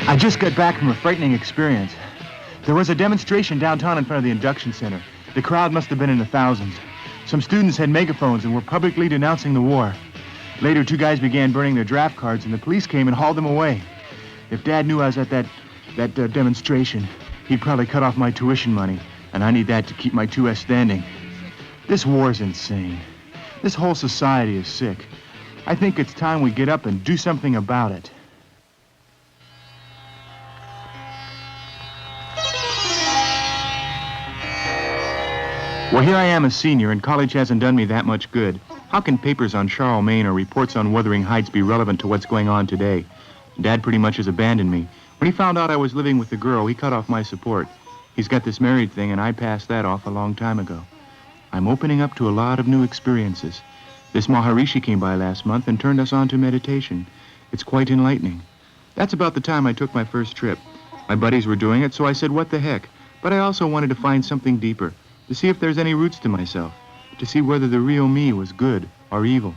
I just got back from a frightening experience. There was a demonstration downtown in front of the induction center. The crowd must have been in the thousands. Some students had megaphones and were publicly denouncing the war. Later, 2 guys began burning their draft cards, and the police came and hauled them away. If Dad knew I was at that demonstration, he'd probably cut off my tuition money, and I need that to keep my 2S standing. This war's insane. This whole society is sick. I think it's time we get up and do something about it. Well, here I am a senior, and college hasn't done me that much good. How can papers on Charlemagne or reports on Wuthering Heights be relevant to what's going on today? Dad pretty much has abandoned me. When he found out I was living with the girl, he cut off my support. He's got this married thing, and I passed that off a long time ago. I'm opening up to a lot of new experiences. This Maharishi came by last month and turned us on to meditation. It's quite enlightening. That's about the time I took my first trip. My buddies were doing it, so I said, what the heck? But I also wanted to find something deeper, to see if there's any roots to myself, to see whether the real me was good or evil.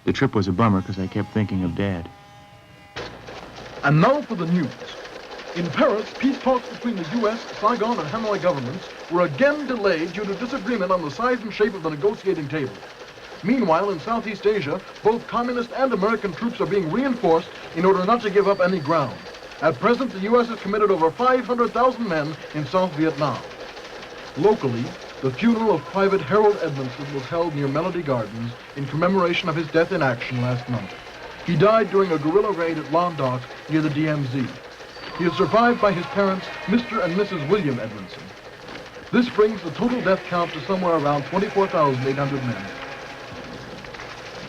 The trip was a bummer because I kept thinking of Dad. And now for the news. In Paris, peace talks between the U.S., Saigon, and Hanoi governments were again delayed due to disagreement on the size and shape of the negotiating table. Meanwhile, in Southeast Asia, both communist and American troops are being reinforced in order not to give up any ground. At present, the U.S. has committed over 500,000 men in South Vietnam. Locally, the funeral of Private Harold Edmondson was held near Melody Gardens in commemoration of his death in action last month. He died during a guerrilla raid at Londoc near the DMZ. He is survived by his parents, Mr. and Mrs. William Edmondson. This brings the total death count to somewhere around 24,800 men.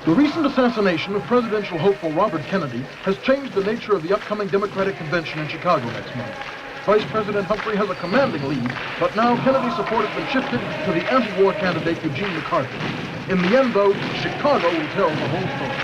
The recent assassination of presidential hopeful Robert Kennedy has changed the nature of the upcoming Democratic Convention in Chicago next month. Vice President Humphrey has a commanding lead, but now Kennedy's support has been shifted to the anti-war candidate Eugene McCarthy. In the end, though, Chicago will tell the whole story.